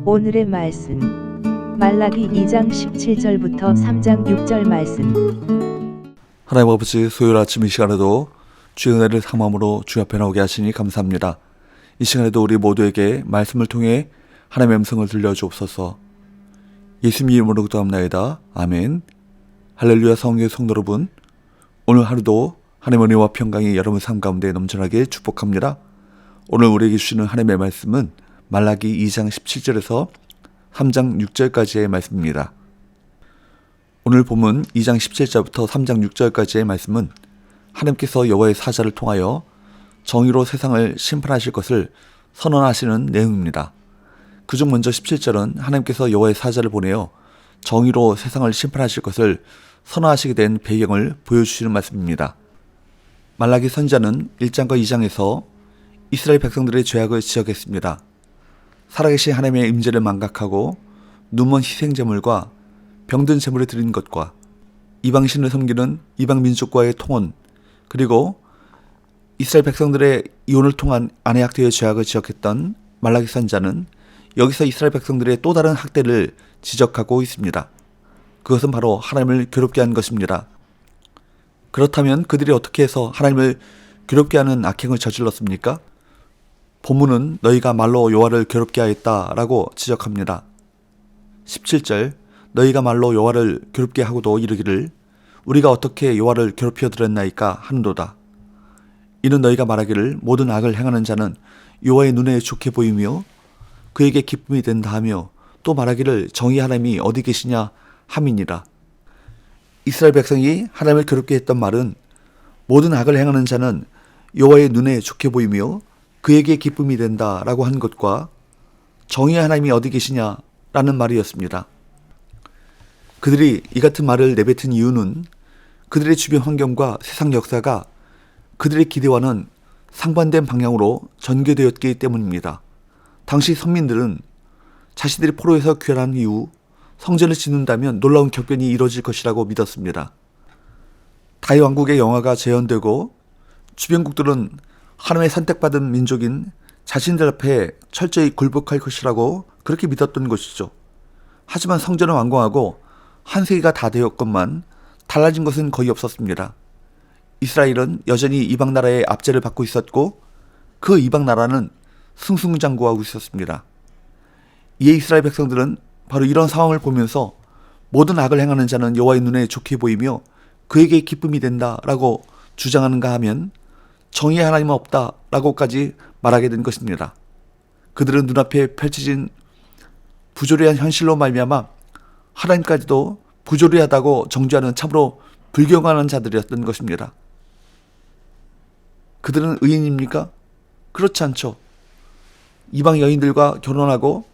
오늘의 말씀 말라기 2장 17절부터 3장 6절 말씀. 하나님 아버지, 수요일 아침 이 시간에도 주의 은혜를 삼함으로 주 앞에 나오게 하시니 감사합니다. 이 시간에도 우리 모두에게 말씀을 통해 하나님의 음성을 들려주옵소서. 예수님 이름으로 기도합나이다. 아멘. 할렐루야. 성령의 성도 여러분, 오늘 하루도 하나님의 은혜와 평강이 여러분 삶 가운데 넘쳐나게 축복합니다. 오늘 우리에게 주시는 하나님의 말씀은 말라기 2장 17절에서 3장 6절까지의 말씀입니다. 오늘 본문 2장 17절부터 3장 6절까지의 말씀은 하나님께서 여호와의 사자를 통하여 정의로 세상을 심판하실 것을 선언하시는 내용입니다. 그중 먼저 17절은 하나님께서 여호와의 사자를 보내어 정의로 세상을 심판하실 것을 선언하시게 된 배경을 보여주시는 말씀입니다. 말라기 선지자는 1장과 2장에서 이스라엘 백성들의 죄악을 지적했습니다. 살아계신 하나님의 임재를 망각하고 눈먼 희생제물과 병든 제물을 드리는 것과 이방신을 섬기는 이방 민족과의 통혼, 그리고 이스라엘 백성들의 이혼을 통한 아내 학대의 죄악을 지적했던 말라기 선지자는 여기서 이스라엘 백성들의 또 다른 학대를 지적하고 있습니다. 그것은 바로 하나님을 괴롭게 한 것입니다. 그렇다면 그들이 어떻게 해서 하나님을 괴롭게 하는 악행을 저질렀습니까? 본문은 너희가 말로 여호와를 괴롭게 하였다라고 지적합니다. 17절, 너희가 말로 여호와를 괴롭게 하고도 이르기를 우리가 어떻게 여호와를 괴롭혀 드렸나이까 하는도다. 이는 너희가 말하기를 모든 악을 행하는 자는 여호와의 눈에 좋게 보이며 그에게 기쁨이 된다 하며 또 말하기를 정의 하나님이 어디 계시냐 함이니라. 이스라엘 백성이 하나님을 괴롭게 했던 말은 모든 악을 행하는 자는 여호와의 눈에 좋게 보이며 그에게 기쁨이 된다라고 한 것과 정의의 하나님이 어디 계시냐라는 말이었습니다. 그들이 이 같은 말을 내뱉은 이유는 그들의 주변 환경과 세상 역사가 그들의 기대와는 상반된 방향으로 전개되었기 때문입니다. 당시 선민들은 자신들이 포로에서 귀환한 이후 성전을 짓는다면 놀라운 격변이 이루어질 것이라고 믿었습니다. 다윗 왕국의 영화가 재현되고 주변국들은 하나님의 선택받은 민족인 자신들 앞에 철저히 굴복할 것이라고 그렇게 믿었던 것이죠. 하지만 성전은 완공하고 한 세기가 다 되었건만 달라진 것은 거의 없었습니다. 이스라엘은 여전히 이방 나라의 압제를 받고 있었고 그 이방 나라는 승승장구하고 있었습니다. 이에 이스라엘 백성들은 바로 이런 상황을 보면서 모든 악을 행하는 자는 여호와의 눈에 좋게 보이며 그에게 기쁨이 된다라고 주장하는가 하면 정의의 하나님은 없다라고까지 말하게 된 것입니다. 그들은 눈앞에 펼쳐진 부조리한 현실로 말미암아 하나님까지도 부조리하다고 정죄하는 참으로 불경하는 자들이었던 것입니다. 그들은 의인입니까? 그렇지 않죠. 이방 여인들과 결혼하고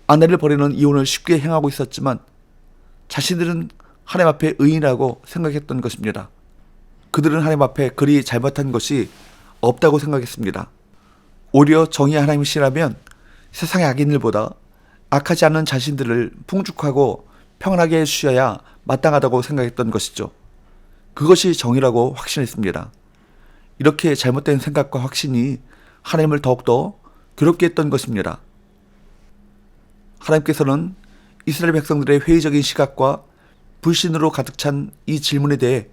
아내를 버리는 이혼을 쉽게 행하고 있었지만 자신들은 하나님 앞에 의인이라고 생각했던 것입니다. 그들은 하나님 앞에 그리 잘못한 것이 없다고 생각했습니다. 오히려 정의의 하나님이시라면 세상의 악인들보다 악하지 않은 자신들을 풍족하고 평안하게 해주셔야 마땅하다고 생각했던 것이죠. 그것이 정의라고 확신했습니다. 이렇게 잘못된 생각과 확신이 하나님을 더욱더 괴롭게 했던 것입니다. 하나님께서는 이스라엘 백성들의 회의적인 시각과 불신으로 가득 찬 이 질문에 대해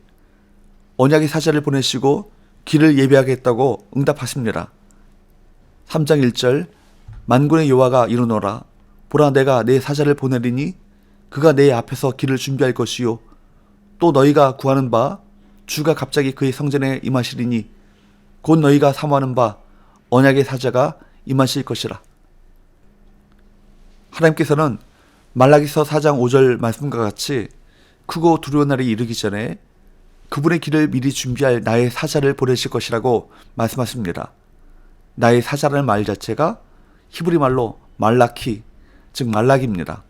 언약의 사자를 보내시고 길을 예비하겠다고 응답하십니다. 3장 1절, 만군의 여호와가 이르노라. 보라, 내가 내 사자를 보내리니 그가 내 앞에서 길을 준비할 것이요 또 너희가 구하는 바 주가 갑자기 그의 성전에 임하시리니 곧 너희가 사모하는 바 언약의 사자가 임하실 것이라. 하나님께서는 말라기서 4장 5절 말씀과 같이 크고 두려운 날이 이르기 전에 그분의 길을 미리 준비할 나의 사자를 보내실 것이라고 말씀하십니다. 나의 사자라는 말 자체가 히브리 말로 말라키, 즉 말라기입니다.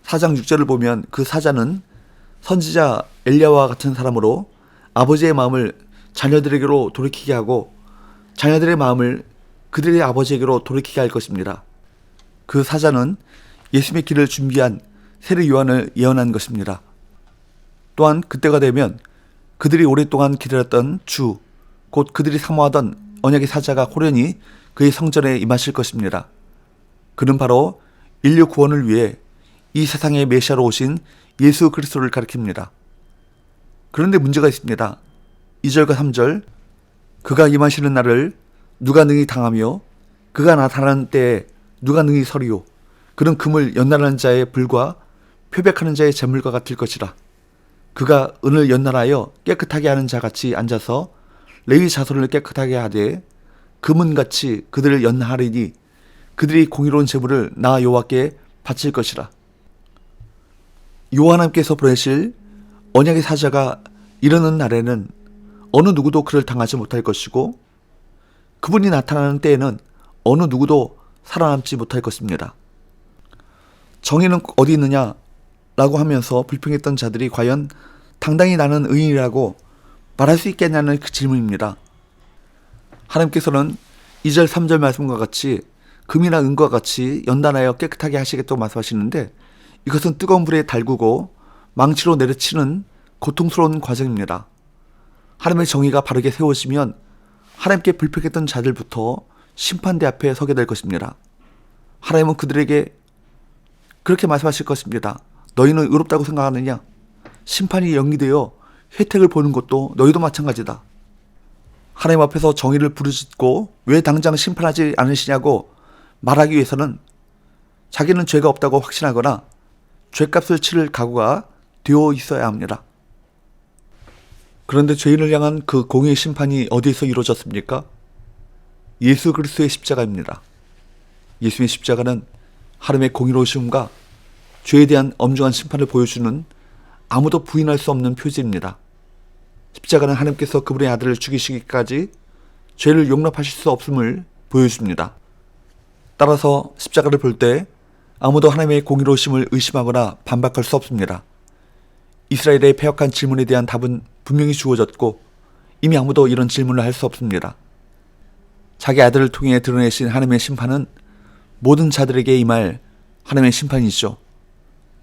4장 6절을 보면 그 사자는 선지자 엘리야와 같은 사람으로 아버지의 마음을 자녀들에게로 돌이키게 하고 자녀들의 마음을 그들의 아버지에게로 돌이키게 할 것입니다. 그 사자는 예수님의 길을 준비한 세례 요한을 예언한 것입니다. 또한 그때가 되면 그들이 오랫동안 기다렸던 주, 곧 그들이 사모하던 언약의 사자가 호련히 그의 성전에 임하실 것입니다. 그는 바로 인류 구원을 위해 이 세상의 메시아로 오신 예수 그리스도를 가리킵니다. 그런데 문제가 있습니다. 2절과 3절, 그가 임하시는 날을 누가 능히 당하며 그가 나타나는 때에 누가 능히 서리요. 그는 금을 연날하는 자의 불과 표백하는 자의 재물과 같을 것이라. 그가 은을 연날하여 깨끗하게 하는 자같이 앉아서 레위 자손을 깨끗하게 하되 금은같이 그들을 연하리니 그들이 공의로운 제물을 나 여호와께 바칠 것이라. 여호와 하나님께서 보내실 언약의 사자가 이르는 날에는 어느 누구도 그를 당하지 못할 것이고 그분이 나타나는 때에는 어느 누구도 살아남지 못할 것입니다. 정의는 어디 있느냐 라고 하면서 불평했던 자들이 과연 당당히 나는 의인이라고 말할 수 있겠냐는 그 질문입니다. 하나님께서는 2절 3절 말씀과 같이 금이나 은과 같이 연단하여 깨끗하게 하시겠다고 말씀하시는데 이것은 뜨거운 불에 달구고 망치로 내려치는 고통스러운 과정입니다. 하나님의 정의가 바르게 세워지면 하나님께 불평했던 자들부터 심판대 앞에 서게 될 것입니다. 하나님은 그들에게 그렇게 말씀하실 것입니다. 너희는 의롭다고 생각하느냐? 심판이 영리되어 혜택을 보는 것도 너희도 마찬가지다. 하나님 앞에서 정의를 부르짖고 왜 당장 심판하지 않으시냐고 말하기 위해서는 자기는 죄가 없다고 확신하거나 죄값을 치를 각오가 되어 있어야 합니다. 그런데 죄인을 향한 그 공의의 심판이 어디에서 이루어졌습니까? 예수 그리스도의 십자가입니다. 예수의 십자가는 하나님의 공의로우심과 죄에 대한 엄중한 심판을 보여주는 아무도 부인할 수 없는 표지입니다. 십자가는 하나님께서 그분의 아들을 죽이시기까지 죄를 용납하실 수 없음을 보여줍니다. 따라서 십자가를 볼 때 아무도 하나님의 공의로우심을 의심하거나 반박할 수 없습니다. 이스라엘의 패역한 질문에 대한 답은 분명히 주어졌고 이미 아무도 이런 질문을 할 수 없습니다. 자기 아들을 통해 드러내신 하나님의 심판은 모든 자들에게 임할 하나님의 심판이죠.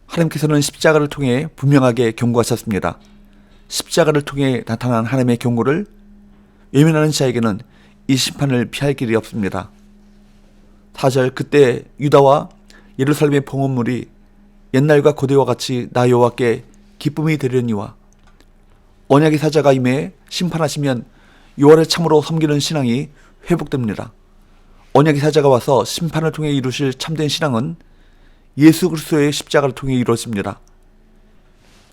하나님께서는 십자가를 통해 분명하게 경고하셨습니다. 십자가를 통해 나타난 하나님의 경고를 외면하는 자에게는 이 심판을 피할 길이 없습니다. 4절, 그때 유다와 예루살렘의 봉헌물이 옛날과 고대와 같이 나 여호와께 기쁨이 되려니와 언약의 사자가 임해 심판하시면 여호와를 참으로 섬기는 신앙이 회복됩니다. 언약의 사자가 와서 심판을 통해 이루실 참된 신앙은 예수 그리스도의 십자가를 통해 이루어집니다.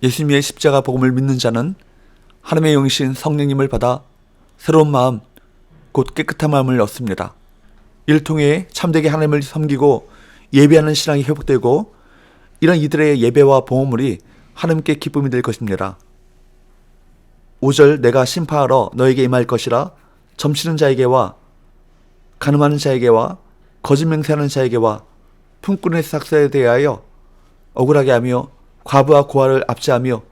예수님의 십자가 복음을 믿는 자는 하나님의 영이신 성령님을 받아 새로운 마음, 곧 깨끗한 마음을 얻습니다. 이를 통해 참되게 하나님을 섬기고 예배하는 신앙이 회복되고 이런 이들의 예배와 봉헌물이 하나님께 기쁨이 될 것입니다. 5절, 내가 심판하러 너에게 임할 것이라 점치는 자에게와 간음하는 자에게와 거짓 맹세하는 자에게와 품꾼의 삭세에 대하여 억울하게 하며 과부와 고아를 압제하며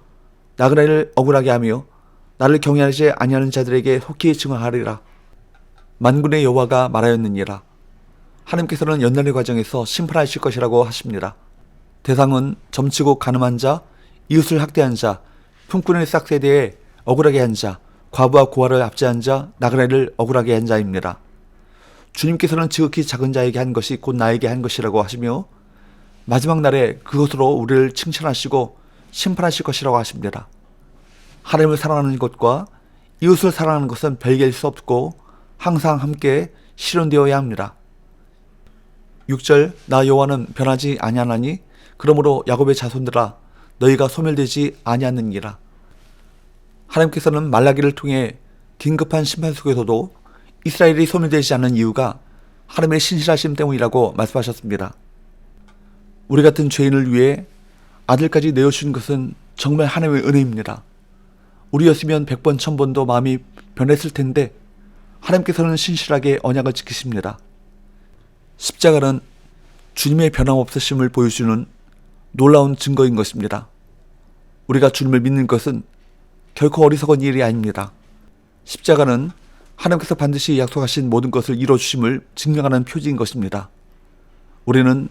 나그네를 억울하게 하며 나를 경외하지 아니하는 자들에게 속히 증언하리라. 만군의 여호와가 말하였느니라. 하나님께서는 연단의 과정에서 심판하실 것이라고 하십니다. 대상은 점치고 간음한 자, 이웃을 학대한 자, 품꾼의 삭세에 대해 억울하게 한 자, 과부와 고아를 압제한 자, 나그네를 억울하게 한 자입니다. 주님께서는 지극히 작은 자에게 한 것이 곧 나에게 한 것이라고 하시며 마지막 날에 그것으로 우리를 칭찬하시고 심판하실 것이라고 하십니다. 하나님을 사랑하는 것과 이웃을 사랑하는 것은 별개일 수 없고 항상 함께 실현되어야 합니다. 6절, 나 여호와는 변하지 아니하나니 그러므로 야곱의 자손들아 너희가 소멸되지 아니하느니라. 하나님께서는 말라기를 통해 긴급한 심판 속에서도 이스라엘이 소멸되지 않는 이유가 하나님의 신실하심 때문이라고 말씀하셨습니다. 우리 같은 죄인을 위해 아들까지 내어주신 것은 정말 하나님의 은혜입니다. 우리였으면 100번 1000번도 마음이 변했을 텐데 하나님께서는 신실하게 언약을 지키십니다. 십자가는 주님의 변함없으심을 보여주는 놀라운 증거인 것입니다. 우리가 주님을 믿는 것은 결코 어리석은 일이 아닙니다. 십자가는 하나님께서 반드시 약속하신 모든 것을 이뤄주심을 증명하는 표지인 것입니다. 우리는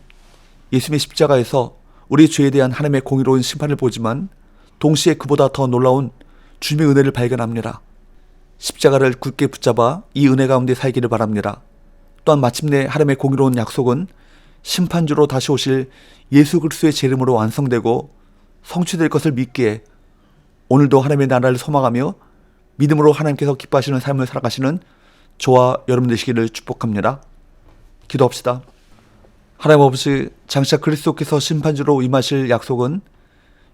예수님의 십자가에서 우리 죄에 대한 하나님의 공의로운 심판을 보지만 동시에 그보다 더 놀라운 주님의 은혜를 발견합니다. 십자가를 굳게 붙잡아 이 은혜 가운데 살기를 바랍니다. 또한 마침내 하나님의 공의로운 약속은 심판주로 다시 오실 예수 그리스도의 제 이름으로 완성되고 성취될 것을 믿기에 오늘도 하나님의 나라를 소망하며 믿음으로 하나님께서 기뻐하시는 삶을 살아가시는 저와 여러분 되시기를 축복합니다. 기도합시다. 하나님 아버지, 장차 그리스도께서 심판주로 임하실 약속은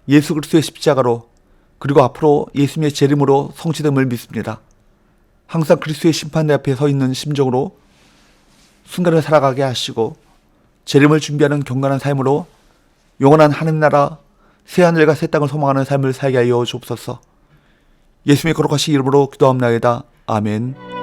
예수 그리스도의 십자가로 그리고 앞으로 예수님의 제 이름으로 성취됨을 믿습니다. 항상 그리스도의 심판대 앞에 서 있는 심정으로 순간을 살아가게 하시고 재림을 준비하는 경건한 삶으로 영원한 하나님 나라 새하늘과 새 땅을 소망하는 삶을 살게 하여 주옵소서. 예수님의 거룩하신 이름으로 기도합나이다. 아멘.